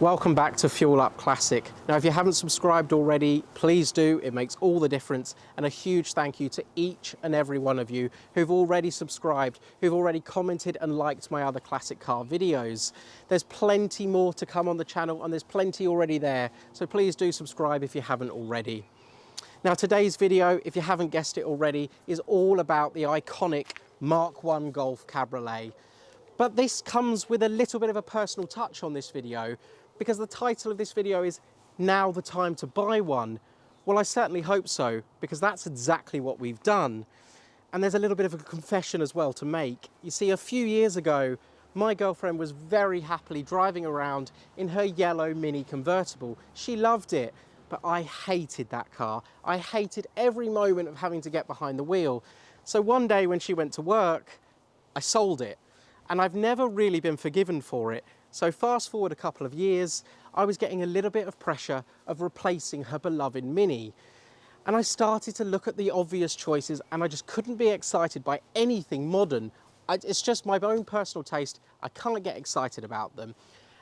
Welcome back to Fuel Up Classic. Now, if you haven't subscribed already, please do. It makes all the difference. And a huge thank you to each and every one of you who've already subscribed, who've already commented and liked my other classic car videos. There's plenty more to come on the channel, and there's plenty already there. So please do subscribe if you haven't already. Now, today's video, if you haven't guessed it already, is all about the iconic MK1 Golf Cabriolet. But this comes with a little bit of a personal touch on this video, because the title of this video is Now the Time to Buy One. Well, I certainly hope so, because that's exactly what we've done. And there's a little bit of a confession as well to make. You see, a few years ago, my girlfriend was very happily driving around in her yellow Mini convertible. She loved it, but I hated that car. I hated every moment of having to get behind the wheel. So one day when she went to work, I sold it. And I've never really been forgiven for it. So fast forward a couple of years, I was getting a little bit of pressure of replacing her beloved Mini. And I started to look at the obvious choices, and I just couldn't be excited by anything modern. It's just my own personal taste. I can't get excited about them.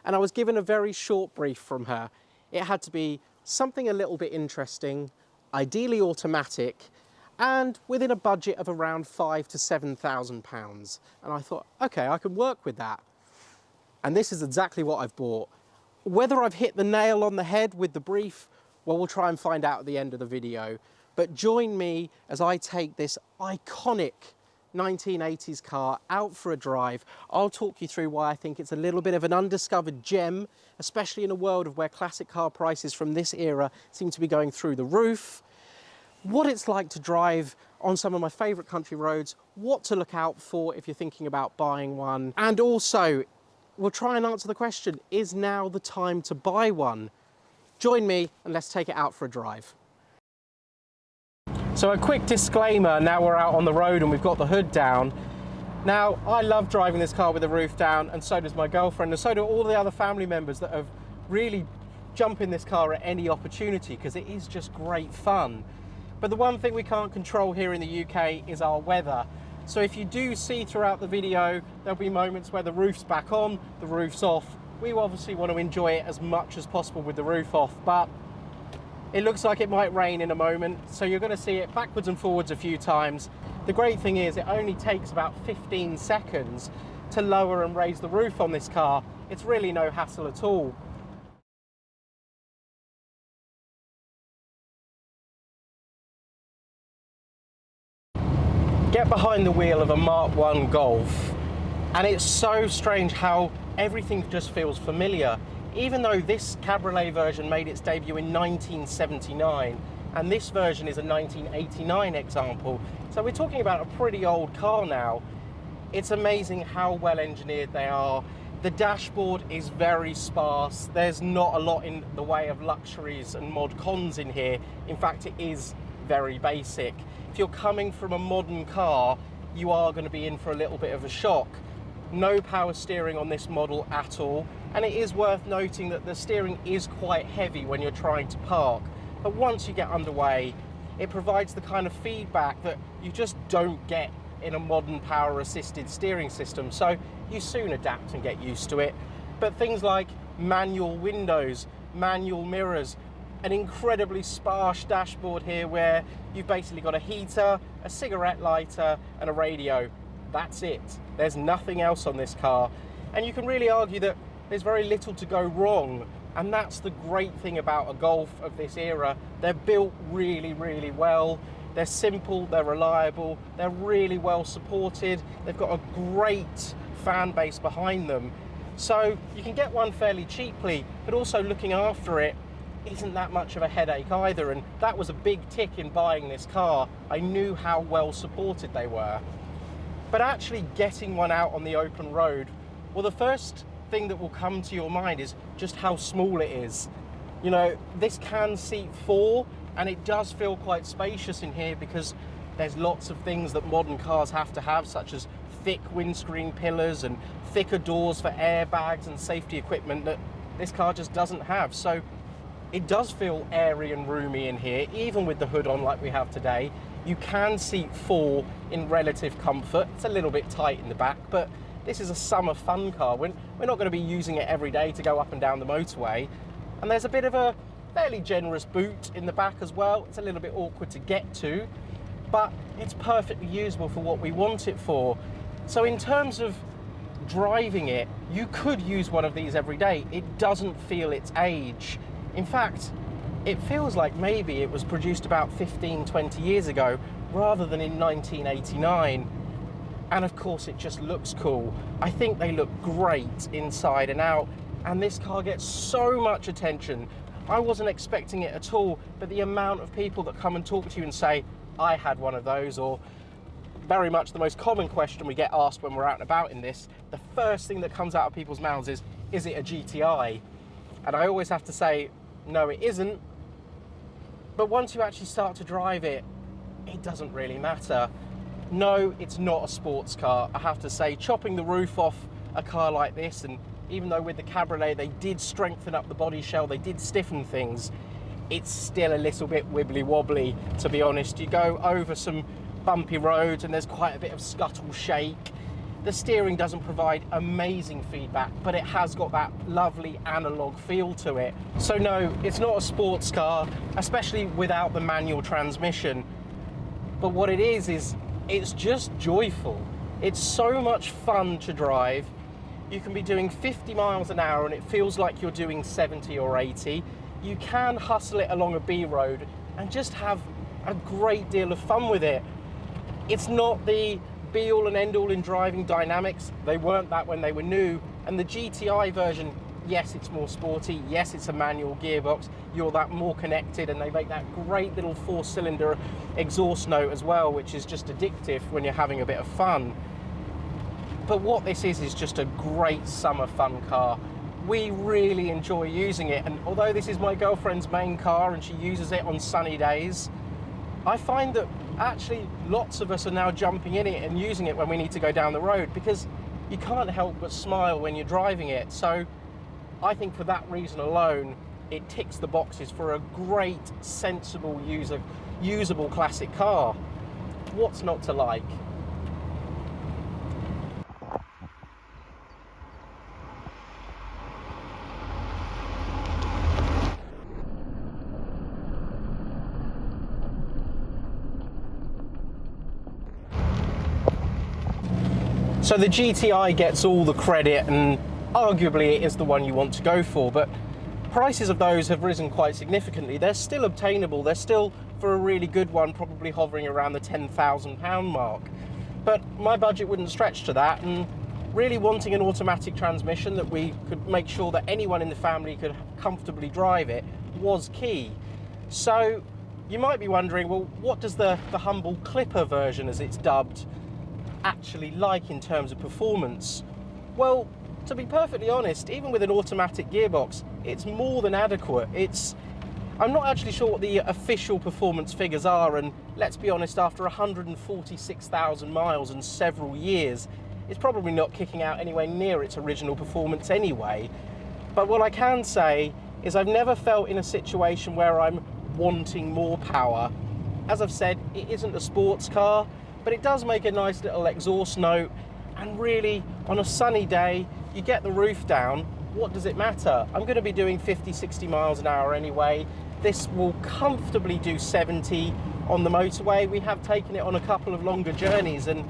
And I was given a very short brief from her. It had to be something a little bit interesting, ideally automatic, and within a budget of around £5,000 to £7,000. And I thought, okay, I can work with that. And this is exactly what I've bought. Whether I've hit the nail on the head with the brief, well, we'll try and find out at the end of the video. But join me as I take this iconic 1980s car out for a drive. I'll talk you through why I think it's a little bit of an undiscovered gem, especially in a world of where classic car prices from this era seem to be going through the roof. What it's like to drive on some of my favourite country roads, what to look out for if you're thinking about buying one, and also we'll try and answer the question, is now the time to buy one? Join me and let's take it out for a drive. So a quick disclaimer, now we're out on the road and we've got the hood down. Now, I love driving this car with the roof down, and so does my girlfriend, and so do all the other family members that have really jumped in this car at any opportunity, because it is just great fun. But the one thing we can't control here in the UK is our weather. So if you do see throughout the video, there'll be moments where the roof's back on, the roof's off. We obviously want to enjoy it as much as possible with the roof off, but it looks like it might rain in a moment, so you're going to see it backwards and forwards a few times. The great thing is it only takes about 15 seconds to lower and raise the roof on this car. It's really no hassle at all. Get behind the wheel of a MK1 Golf, and it's so strange how everything just feels familiar, even though this Cabriolet version made its debut in 1979 and this version is a 1989 example, so we're talking about a pretty old car now. It's amazing how well engineered they are. The dashboard is very sparse. There's not a lot in the way of luxuries and mod cons in here. In fact, it is very basic. If you're coming from a modern car, you are going to be in for a little bit of a shock. No power steering on this model at all, and it is worth noting that the steering is quite heavy when you're trying to park, but once you get underway, it provides the kind of feedback that you just don't get in a modern power assisted steering system, so you soon adapt and get used to it. But things like manual windows, manual mirrors, an incredibly sparse dashboard here where you've basically got a heater, a cigarette lighter and a radio. That's it. There's nothing else on this car. And you can really argue that there's very little to go wrong. And that's the great thing about a Golf of this era. They're built really, really well. They're simple, they're reliable, they're really well supported. They've got a great fan base behind them. So you can get one fairly cheaply, but also looking after it isn't that much of a headache either, and that was a big tick in buying this car. I knew how well supported they were. But actually getting one out on the open road, well, the first thing that will come to your mind is just how small it is. You know, this can seat 4, and it does feel quite spacious in here because there's lots of things that modern cars have to have, such as thick windscreen pillars and thicker doors for airbags and safety equipment that this car just doesn't have. So it does feel airy and roomy in here, even with the hood on like we have today. You can seat 4 in relative comfort. It's a little bit tight in the back, but this is a summer fun car. we're not going to be using it every day to go up and down the motorway. And there's a bit of a fairly generous boot in the back as well. It's a little bit awkward to get to, but it's perfectly usable for what we want it for. So in terms of driving it, you could use one of these every day. It doesn't feel its age. In fact, it feels like maybe it was produced about 15, 20 years ago rather than in 1989. And of course it just looks cool. I think they look great inside and out, and this car gets so much attention. I wasn't expecting it at all, but the amount of people that come and talk to you and say, I had one of those, or very much the most common question we get asked when we're out and about in this, the first thing that comes out of people's mouths is it a GTI? And I always have to say, no, it isn't. But once you actually start to drive it, it doesn't really matter. No, it's not a sports car. I have to say, chopping the roof off a car like this, and even though with the Cabriolet they did strengthen up the body shell, they did stiffen things, it's still a little bit wibbly wobbly, to be honest. You go over some bumpy roads and there's quite a bit of scuttle shake. The steering doesn't provide amazing feedback, but it has got that lovely analog feel to it. So no, it's not a sports car, especially without the manual transmission. But what it is it's just joyful. It's so much fun to drive. You can be doing 50 miles an hour and it feels like you're doing 70 or 80. You can hustle it along a B road and just have a great deal of fun with it. It's not the be all and end all in driving dynamics. They weren't that when they were new. And the GTI version, yes, it's more sporty. Yes, it's a manual gearbox. You're that more connected, and they make that great little 4-cylinder exhaust note as well, which is just addictive when you're having a bit of fun. But what this is just a great summer fun car. We really enjoy using it, and although this is my girlfriend's main car and she uses it on sunny days, I find that actually lots of us are now jumping in it and using it when we need to go down the road, because you can't help but smile when you're driving it. So I think for that reason alone, it ticks the boxes for a great, sensible, usable classic car. What's not to like? So the GTI gets all the credit, and arguably it is the one you want to go for, but prices of those have risen quite significantly. They're still obtainable. They're still, for a really good one, probably hovering around the £10,000 mark. But my budget wouldn't stretch to that, and really wanting an automatic transmission that we could make sure that anyone in the family could comfortably drive it was key. So you might be wondering, well, what does the humble Clipper version, as it's dubbed, actually like in terms of performance? Well, to be perfectly honest, even with an automatic gearbox, it's more than adequate. I'm not actually sure what the official performance figures are, and let's be honest, after 146,000 miles and several years, it's probably not kicking out anywhere near its original performance anyway. But what I can say is I've never felt in a situation where I'm wanting more power. As I've said, it isn't a sports car, but it does make a nice little exhaust note, and really on a sunny day you get the roof down, what does it matter? I'm going to be doing 50, 60 miles an hour anyway. This will comfortably do 70 on the motorway. We have taken it on a couple of longer journeys, and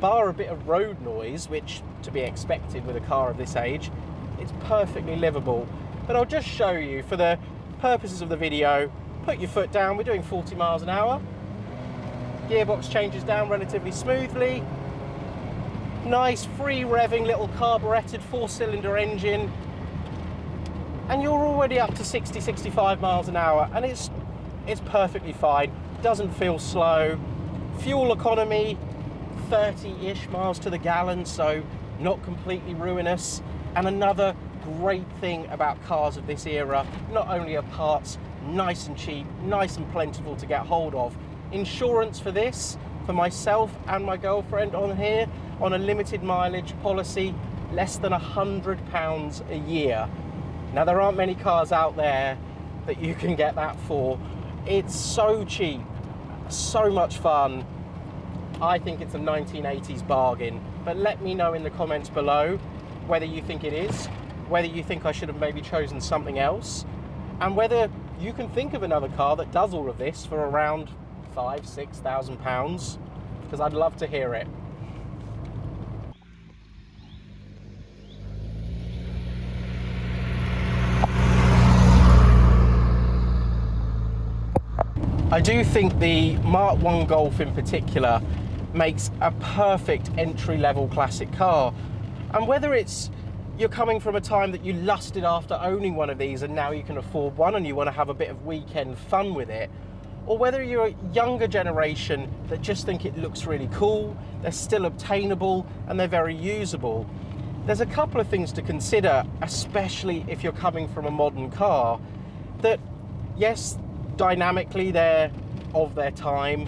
bar a bit of road noise, which to be expected with a car of this age, it's perfectly livable. But I'll just show you for the purposes of the video. Put your foot down, we're doing 40 miles an hour. Gearbox changes down relatively smoothly. Nice free revving little carburetted 4-cylinder engine, and you're already up to 60, 65 miles an hour, and it's perfectly fine. Doesn't feel slow. Fuel economy 30-ish miles to the gallon, so not completely ruinous. And another great thing about cars of this era, not only are parts nice and cheap, nice and plentiful to get hold of, insurance for this, for myself and my girlfriend on here, on a limited mileage policy, less than £100 a year. Now, there aren't many cars out there that you can get that for. It's so cheap, so much fun. I think it's a 1980s bargain, but let me know in the comments below whether you think it is, whether you think I should have maybe chosen something else, and whether you can think of another car that does all of this for around £5,000–6,000, because I'd love to hear it. I do think the MK1 Golf in particular makes a perfect entry-level classic car. And whether it's you're coming from a time that you lusted after owning one of these and now you can afford one and you want to have a bit of weekend fun with it, or whether you're a younger generation that just think it looks really cool, they're still obtainable and they're very usable, there's a couple of things to consider, especially if you're coming from a modern car, that yes, dynamically they're of their time,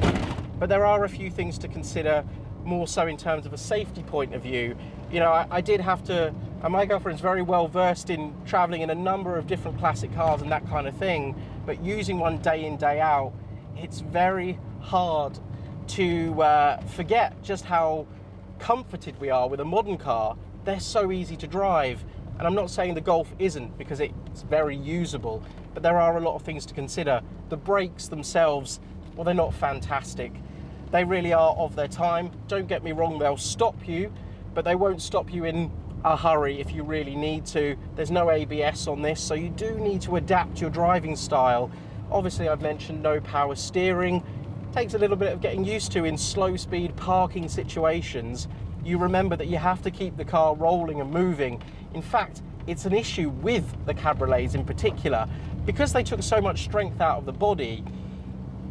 but there are a few things to consider more so in terms of a safety point of view. You know, I did have to, and my girlfriend's very well versed in traveling in a number of different classic cars and that kind of thing, but using one day in, day out, it's very hard to forget just how comforted we are with a modern car. They're so easy to drive. And I'm not saying the Golf isn't, because it's very usable, but there are a lot of things to consider. The brakes themselves, well, they're not fantastic. They really are of their time. Don't get me wrong, they'll stop you, but they won't stop you in a hurry if you really need to. There's no ABS on this, so you do need to adapt your driving style. Obviously, I've mentioned no power steering. Takes a little bit of getting used to in slow speed parking situations. You remember that you have to keep the car rolling and moving. In fact, it's an issue with the Cabriolets in particular. Because they took so much strength out of the body,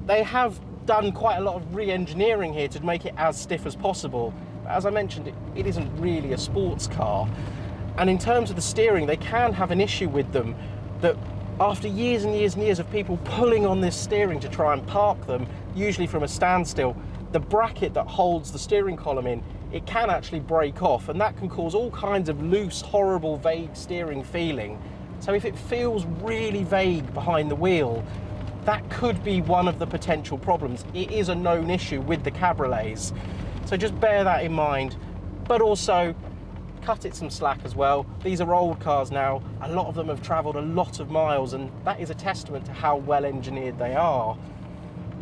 they have done quite a lot of re-engineering here to make it as stiff as possible. But as I mentioned, it isn't really a sports car. And in terms of the steering, they can have an issue with them that after years and years and years of people pulling on this steering to try and park them, usually from a standstill, the bracket that holds the steering column in, it can actually break off, and that can cause all kinds of loose, horrible, vague steering feeling. So if it feels really vague behind the wheel, that could be one of the potential problems. It is a known issue with the Cabriolets. So just bear that in mind, but also cut it some slack as well. These are old cars now. A lot of them have traveled a lot of miles, and that is a testament to how well engineered they are.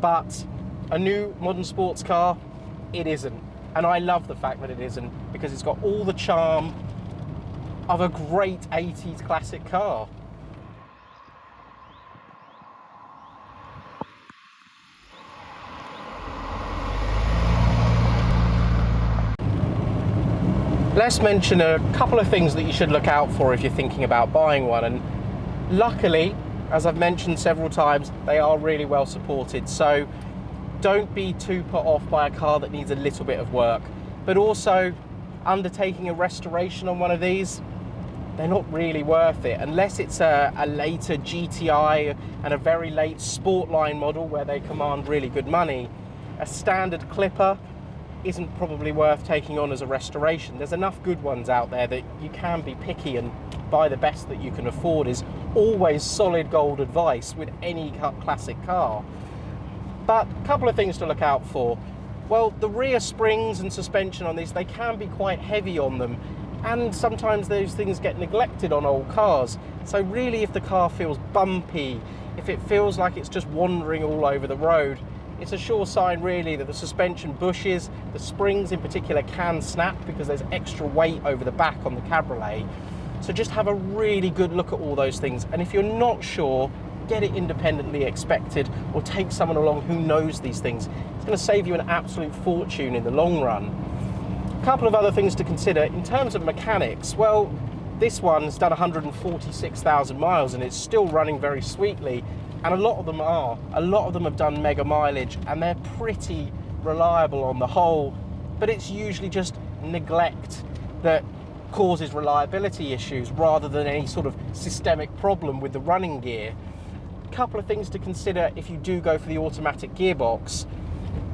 But a new modern sports car, it isn't. And I love the fact that it isn't, because it's got all the charm of a great 80s classic car. Let's mention a couple of things that you should look out for if you're thinking about buying one. And luckily, as I've mentioned several times, they are really well supported. So don't be too put off by a car that needs a little bit of work. But also, undertaking a restoration on one of these, they're not really worth it. Unless it's a later GTI and a very late Sportline model where they command really good money. A standard Clipper isn't probably worth taking on as a restoration. There's enough good ones out there that you can be picky and buy the best that you can afford is always solid gold advice with any classic car. But a couple of things to look out for. Well, the rear springs and suspension on these, they can be quite heavy on them, and sometimes those things get neglected on old cars. So really, if the car feels bumpy, if it feels like it's just wandering all over the road, it's a sure sign really that the suspension bushes, the springs in particular can snap because there's extra weight over the back on the Cabriolet. So just have a really good look at all those things. And if you're not sure, get it independently inspected or take someone along who knows these things. It's going to save you an absolute fortune in the long run. A couple of other things to consider in terms of mechanics. Well, this one's done 146,000 miles and it's still running very sweetly. And a lot of them are. A lot of them have done mega mileage and they're pretty reliable on the whole, but it's usually just neglect that causes reliability issues rather than any sort of systemic problem with the running gear. A couple of things to consider if you do go for the automatic gearbox.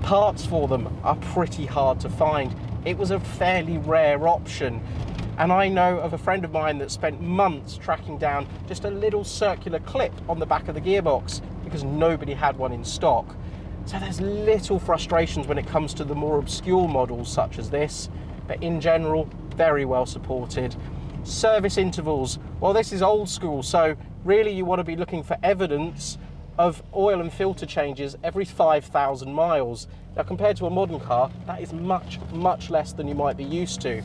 Parts for them are pretty hard to find. It was a fairly rare option. And I know of a friend of mine that spent months tracking down just a little circular clip on the back of the gearbox because nobody had one in stock. So there's little frustrations when it comes to the more obscure models such as this, but in general, very well supported. Service intervals, well, this is old school, so really you want to be looking for evidence of oil and filter changes every 5,000 miles. Now, compared to a modern car, that is much, much less than you might be used to.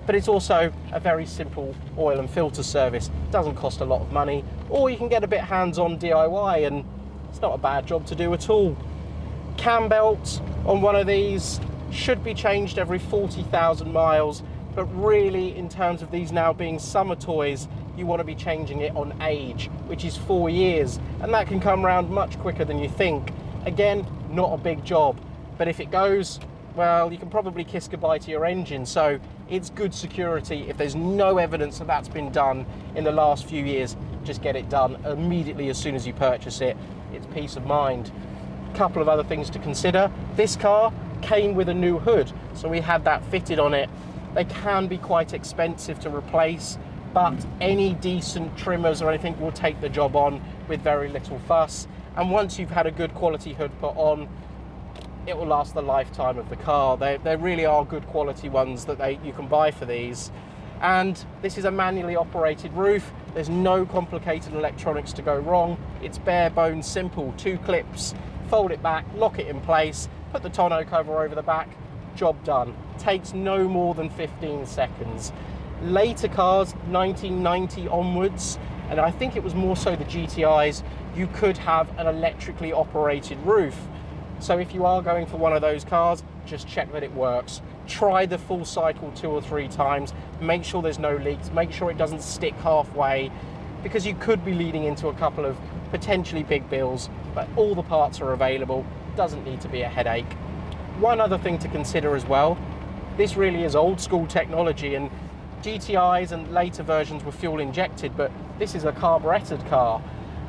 But it's also a very simple oil and filter service. It doesn't cost a lot of money, or you can get a bit hands-on DIY, and it's not a bad job to do at all. Cam belt on one of these should be changed every 40,000 miles, but really, in terms of these now being summer toys, you want to be changing it on age, which is 4 years, and that can come around much quicker than you think. Again, not a big job, but if it goes, well, you can probably kiss goodbye to your engine, so it's good security. If there's no evidence that that's been done in the last few years, just get it done immediately as soon as you purchase it. It's peace of mind. A couple of other things to consider. This car came with a new hood, so we had that fitted on it. They can be quite expensive to replace, but any decent trimmers or anything will take the job on with very little fuss. And once you've had a good quality hood put on, it will last the lifetime of the car. They really are good quality ones that you can buy for these. And this is a manually operated roof. There's no complicated electronics to go wrong. It's bare bones simple. 2 clips, fold it back, lock it in place, put the tonneau cover over the back, job done. Takes no more than 15 seconds. Later cars, 1990 onwards, and I think it was more so the GTIs, you could have an electrically operated roof. So if you are going for one of those cars, just check that it works. Try the full cycle 2 or 3 times. Make sure there's no leaks. Make sure it doesn't stick halfway, because you could be leading into a couple of potentially big bills, but all the parts are available. Doesn't need to be a headache. One other thing to consider as well, this really is old school technology, and GTIs and later versions were fuel injected, but this is a carburetted car.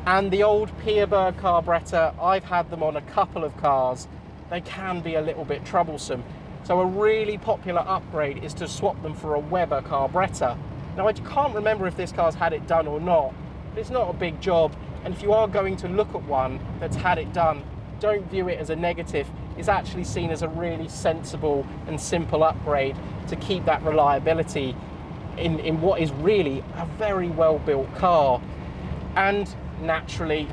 And the old Peerberg carburetor, I've had them on a couple of cars. They can be a little bit troublesome. So a really popular upgrade is to swap them for a Weber carburetor. Now, I can't remember if this car's had it done or not, but it's not a big job. And if you are going to look at one that's had it done, don't view it as a negative. It's actually seen as a really sensible and simple upgrade to keep that reliability in what is really a very well built car. And naturally,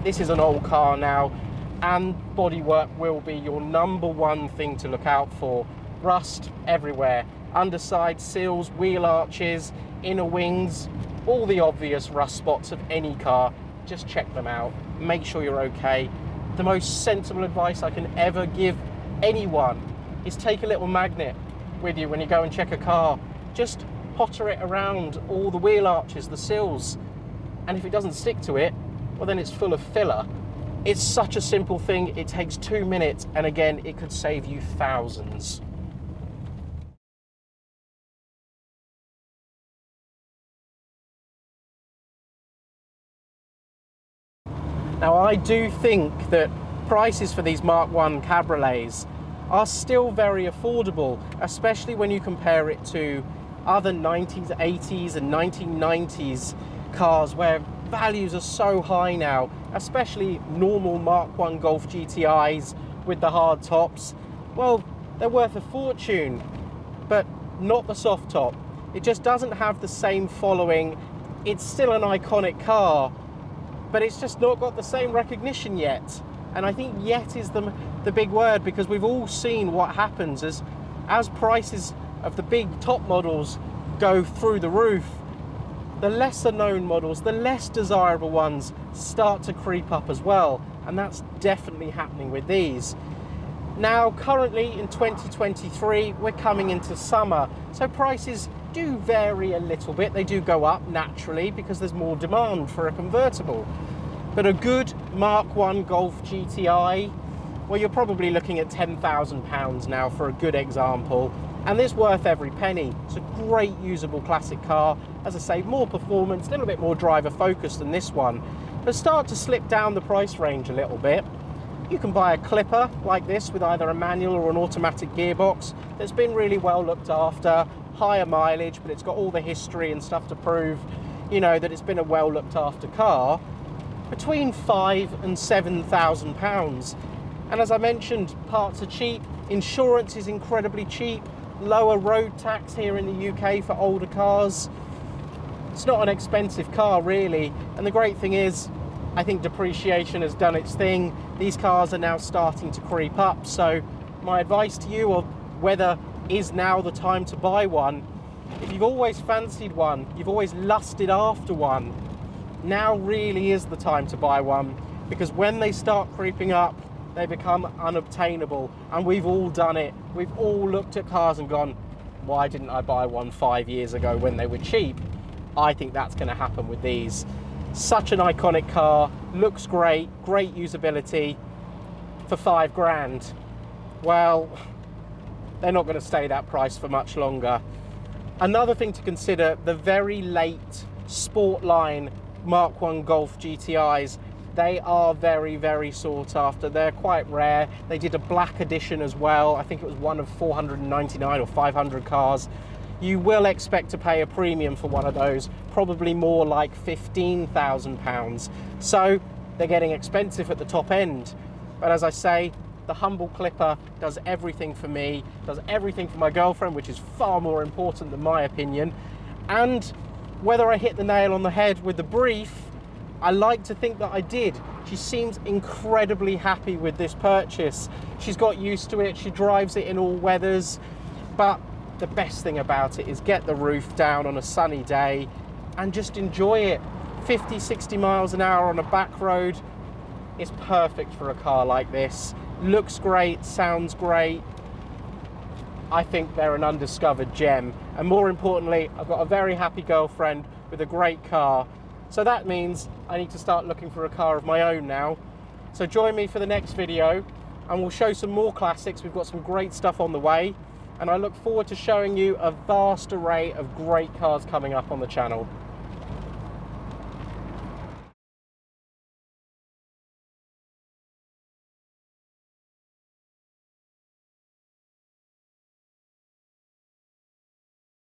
this is an old car now, and bodywork will be your #1 thing to look out for. Rust everywhere, underside sills, wheel arches, inner wings, all the obvious rust spots of any car. Just check them out, make sure you're okay. The most sensible advice I can ever give anyone is take a little magnet with you when you go and check a car. Just potter it around all the wheel arches, the sills, and if it doesn't stick to it, well, then it's full of filler. It's such a simple thing. It takes 2 minutes, and again, it could save you thousands. Now, I do think that prices for these Mark 1 Cabriolets are still very affordable, especially when you compare it to other 90s, 80s and 1990s cars where values are so high now, especially normal Mark 1 Golf GTIs with the hard tops. Well, they're worth a fortune, but not the soft top. It just doesn't have the same following. It's still an iconic car, but it's just not got the same recognition yet. And I think yet is the big word, because we've all seen what happens as prices of the big top models go through the roof. The lesser known models, the less desirable ones, start to creep up as well. And that's definitely happening with these. Now, currently in 2023, we're coming into summer. So prices do vary a little bit. They do go up naturally because there's more demand for a convertible. But a good Mark 1 Golf GTI, well, you're probably looking at £10,000 now for a good example. And it's worth every penny. It's a great usable classic car. As I say, more performance, a little bit more driver focused than this one. But start to slip down the price range a little bit. You can buy a Clipper like this with either a manual or an automatic gearbox that's been really well looked after, higher mileage, but it's got all the history and stuff to prove, you know, that it's been a well looked after car, between £5,000 and £7,000. And as I mentioned, parts are cheap, insurance is incredibly cheap, lower road tax here in the UK for older cars. It's not an expensive car really, and the great thing is I think depreciation has done its thing. These cars are now starting to creep up, so my advice to you of whether is now the time to buy one, if you've always fancied one, you've always lusted after one, now really is the time to buy one, because when they start creeping up, they become unobtainable, and we've all done it. We've all looked at cars and gone, why didn't I buy one 5 years ago when they were cheap? I think that's going to happen with these. Such an iconic car, looks great, great usability for 5 grand. Well, they're not going to stay that price for much longer. Another thing to consider, the very late sport line Mark 1 Golf GTIs, they are very, very sought after. They're quite rare. They did a black edition as well. I think it was one of 499 or 500 cars. You will expect to pay a premium for one of those, probably more like £15,000. So they're getting expensive at the top end. But as I say, the humble clipper does everything for me, does everything for my girlfriend, which is far more important than my opinion. And whether I hit the nail on the head with the brief, I like to think that I did. She seems incredibly happy with this purchase. She's got used to it, she drives it in all weathers, but the best thing about it is get the roof down on a sunny day and just enjoy it. 50, 60 miles an hour on a back road is perfect for a car like this. Looks great, sounds great. I think they're an undiscovered gem. And more importantly, I've got a very happy girlfriend with a great car. So that means I need to start looking for a car of my own now. So join me for the next video and we'll show some more classics. We've got some great stuff on the way. And I look forward to showing you a vast array of great cars coming up on the channel.